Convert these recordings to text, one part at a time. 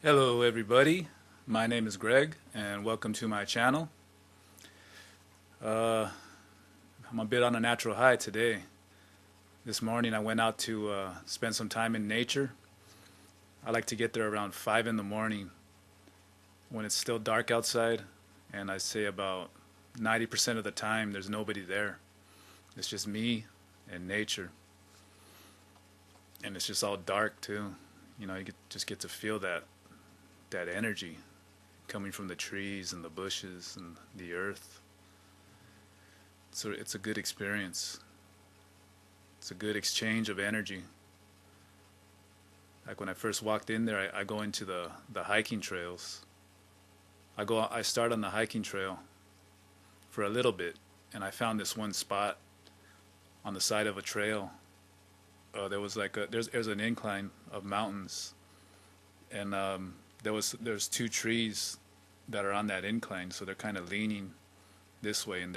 Hello everybody, my name is Greg and welcome to my channel. Uh, I'm a bit on a natural high today. This morning I went out to spend some time in nature. I like to get there around 5 in the morning when it's still dark outside, and I say about 90% of the time there's nobody there. It's just me and nature, and it's just all dark too. Just get to feel that energy coming from the trees and the bushes and the earth. So it's a good experience. It's a good exchange of energy. Like when I first walked in there, I go into the hiking trails. I start on the hiking trail for a little bit, and I found this one spot on the side of a trail. There was there's an incline of mountains, and there's two trees that are on that incline, so they're kind of leaning this way, and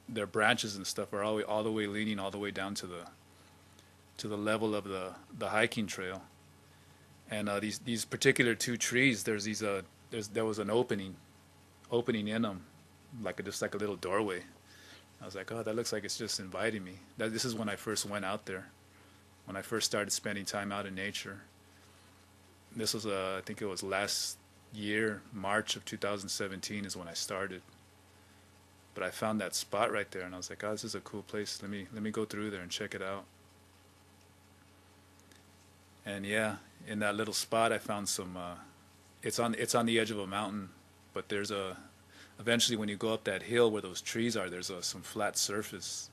their branches and stuff are all the way leaning all the way down to the level of the hiking trail. And these particular two trees, there was an opening in them, just like a little doorway. I was like, oh, that looks like it's just inviting me. This is when I first went out there, when I first started spending time out in nature. This was I think it was last year, March of 2017 is when I started. But I found that spot right there, and I was like, oh, this is a cool place. Let me go through there and check it out. And yeah, in that little spot, I found some. It's on the edge of a mountain, but eventually when you go up that hill where those trees are, there's some flat surface,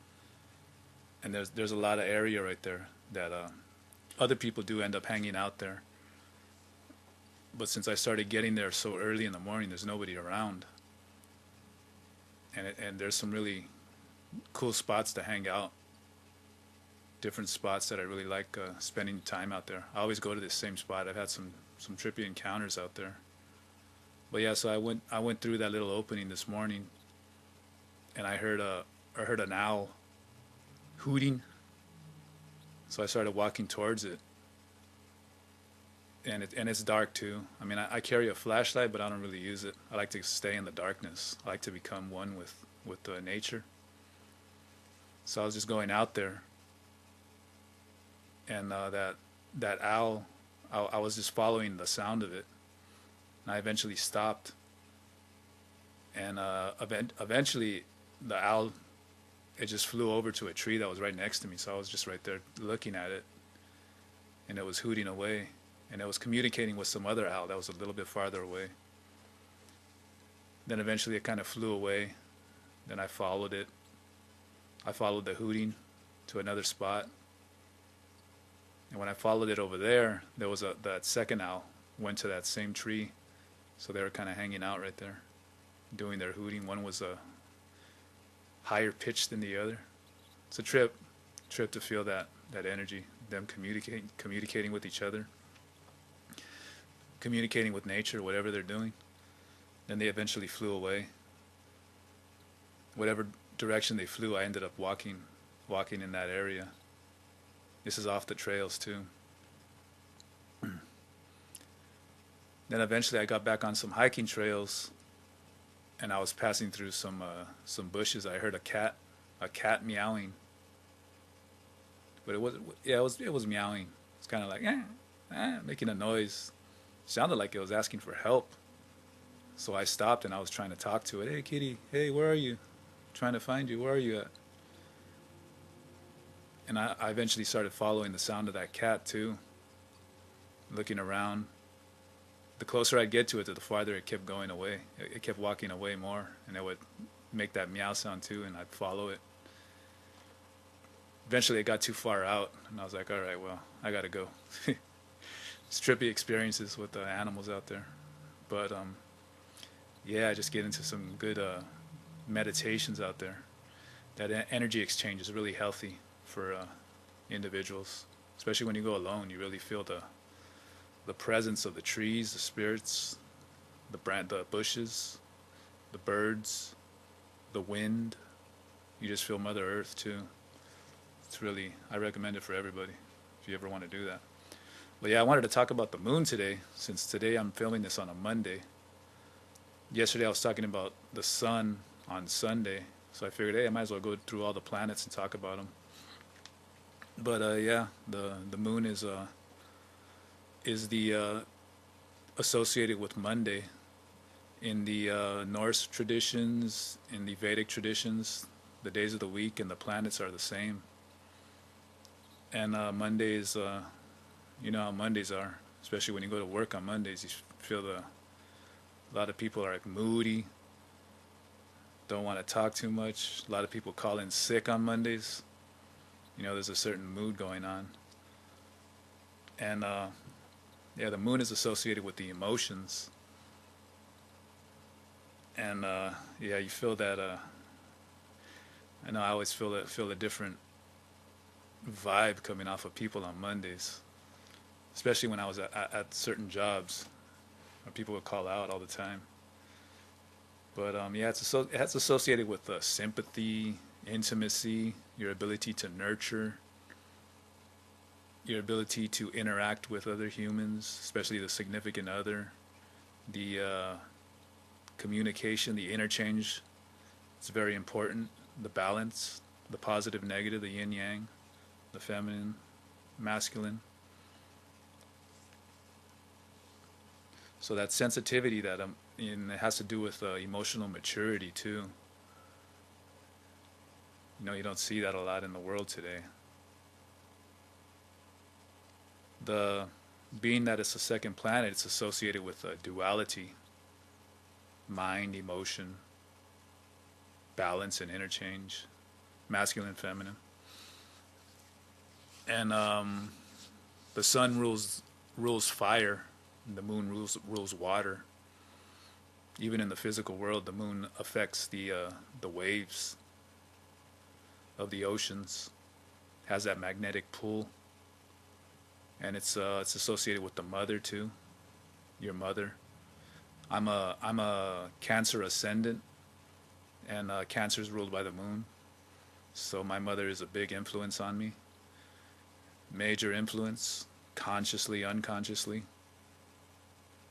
and there's a lot of area right there that other people do end up hanging out there. But since I started getting there so early in the morning, there's nobody around, and there's some really cool spots to hang out. Different spots that I really like spending time out there. I always go to this same spot. I've had some trippy encounters out there. But yeah, so I went through that little opening this morning, and I heard an owl hooting. So I started walking towards it, and it's dark too. I mean, I carry a flashlight, but I don't really use it. I like to stay in the darkness. I like to become one with nature. So I was just going out there, and that owl, I was just following the sound of it, and I eventually stopped, and eventually the owl, it just flew over to a tree that was right next to me. So I was just right there looking at it, and it was hooting away, and it was communicating with some other owl that was a little bit farther away. Then eventually it kind of flew away. Then I followed it. I followed the hooting to another spot. And when I followed it over there, there was that second owl went to that same tree. So they were kind of hanging out right there, doing their hooting. One was higher pitched than the other. It's a trip to feel that energy, them communicating with each other, communicating with nature, whatever they're doing. Then they eventually flew away. Whatever direction they flew, I ended up walking in that area. This is off the trails too. Then eventually I got back on some hiking trails, and I was passing through some bushes. I heard a cat meowing, but it was meowing. It's kind of like making a noise. Sounded like it was asking for help. So I stopped and I was trying to talk to it. Hey kitty, hey, where are you? Trying to find you. Where are you at? And I eventually started following the sound of that cat too, looking around. The closer I'd get to it, the farther it kept going away. It kept walking away more, and it would make that meow sound too, and I'd follow it. Eventually it got too far out, and I was like, all right, well, I gotta go. It's trippy experiences with the animals out there. But yeah, I just get into some good meditations out there. That energy exchange is really healthy for individuals, especially when you go alone. You really feel the presence of the trees, the spirits, the bushes, the birds, the wind. You just feel Mother Earth too. I recommend it for everybody if you ever want to do that. But yeah, I wanted to talk about the moon today, since today I'm filming this on a Monday. Yesterday I was talking about the sun on Sunday, so I figured, hey, I might as well go through all the planets and talk about them. But yeah, the moon is the associated with Monday in the Norse traditions, in the Vedic traditions. The days of the week and the planets are the same. And Mondays, you know how Mondays are, especially when you go to work on Mondays. You feel a lot of people are like moody, don't want to talk too much. A lot of people call in sick on Mondays. You know, there's a certain mood going on. And yeah, the moon is associated with the emotions. And yeah, you feel that. I know I always feel a different vibe coming off of people on Mondays, especially when I was at certain jobs where people would call out all the time. But yeah, it's associated with sympathy, intimacy, your ability to nurture, your ability to interact with other humans, especially the significant other, the communication, the interchange. It's very important. The balance, the positive, negative, the yin yang, the feminine, masculine. So that sensitivity that and it has to do with emotional maturity too. You know, you don't see that a lot in the world today. The being that it's a second planet, it's associated with duality, mind, emotion, balance, and interchange, masculine, feminine. And the sun rules fire, and the moon rules water. Even in the physical world, the moon affects the waves of the oceans, has that magnetic pull, and it's associated with the mother too, your mother. I'm a Cancer ascendant, and Cancer is ruled by the moon, so my mother is a big influence on me, major influence, consciously, unconsciously.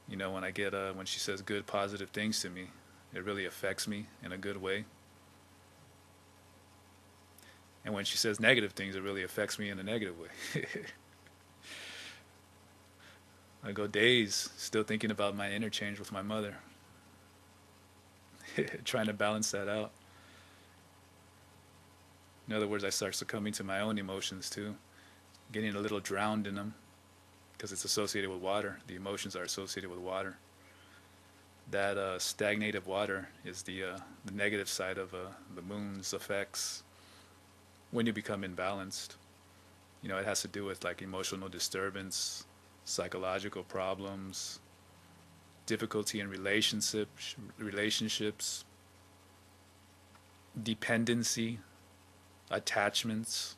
You know, when I get when she says good, positive things to me, it really affects me in a good way. And when she says negative things, it really affects me in a negative way. I go days still thinking about my interchange with my mother, trying to balance that out. In other words, I start succumbing to my own emotions too, getting a little drowned in them, because it's associated with water. The emotions are associated with water. That stagnated water is the negative side of the moon's effects when you become imbalanced. You know, it has to do with like emotional disturbance, psychological problems, difficulty in relationships, dependency, attachments.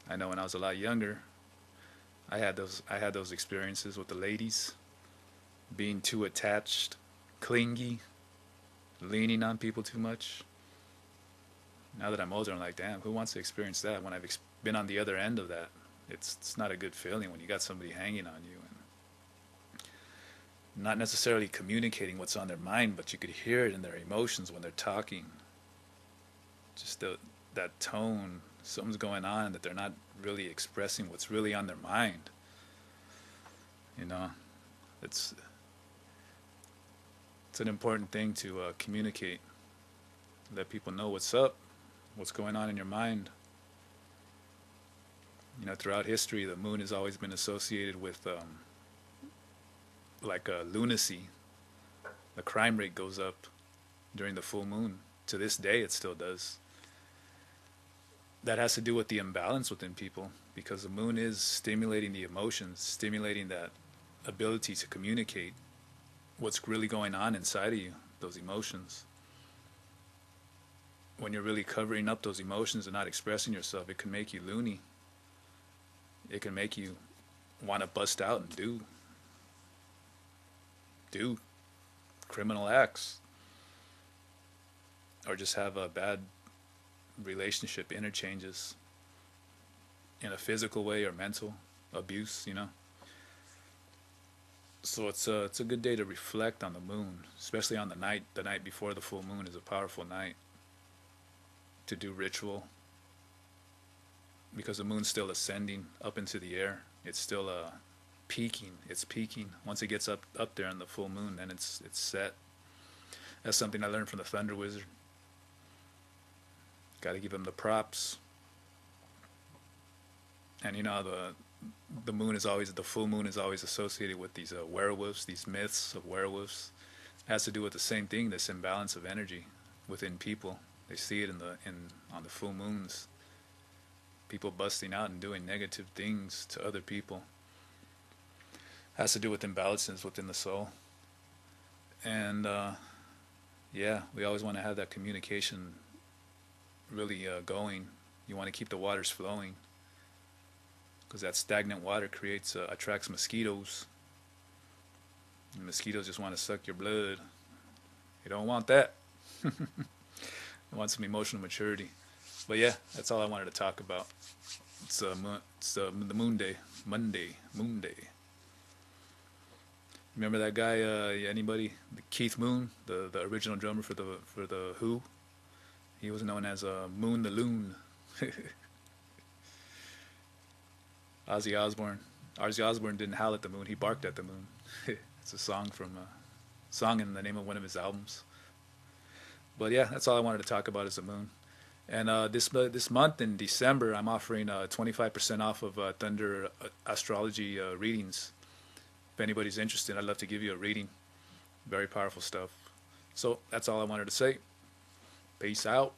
I know when I was a lot younger, I had those experiences with the ladies, being too attached, clingy, leaning on people too much. Now that I'm older, I'm like, damn, who wants to experience that when I've been on the other end of that? It's not a good feeling when you got somebody hanging on you and not necessarily communicating what's on their mind, but you could hear it in their emotions when they're talking. Just that tone, something's going on that they're not really expressing what's really on their mind. You know, it's an important thing to communicate, let people know what's up, what's going on in your mind. You know, throughout history, the moon has always been associated with like lunacy. The crime rate goes up during the full moon. To this day, it still does. That has to do with the imbalance within people, because the moon is stimulating the emotions, stimulating that ability to communicate what's really going on inside of you, those emotions. When you're really covering up those emotions and not expressing yourself, it can make you loony. It can make you want to bust out and do criminal acts, or just have a bad relationship interchanges in a physical way or mental abuse, you know. So it's a good day to reflect on the moon, especially on the night before the full moon is a powerful night to do ritual because the moon's still ascending up into the air. It's still peaking. It's peaking. Once it gets up there on the full moon, then it's set. That's something I learned from the Thunder Wizard. Got to give him the props. And you know the moon is always, the full moon is always associated with these werewolves, these myths of werewolves. It has to do with the same thing, this imbalance of energy within people. They see it on the full moons. People busting out and doing negative things to other people. It has to do with imbalances within the soul. And yeah, we always want to have that communication really going. You want to keep the waters flowing, because that stagnant water attracts mosquitoes. And mosquitoes just want to suck your blood. You don't want that. You want some emotional maturity. But yeah, that's all I wanted to talk about. It's the moon day, Monday, moon day. Remember that guy? Anybody? Keith Moon, the original drummer for the Who. He was known as Moon the Loon. Ozzy Osbourne didn't howl at the moon; he barked at the moon. It's a song in the name of one of his albums. But yeah, that's all I wanted to talk about is the moon. And this month in December, I'm offering 25% off of Thunder Astrology readings. If anybody's interested, I'd love to give you a reading. Very powerful stuff. So that's all I wanted to say. Peace out.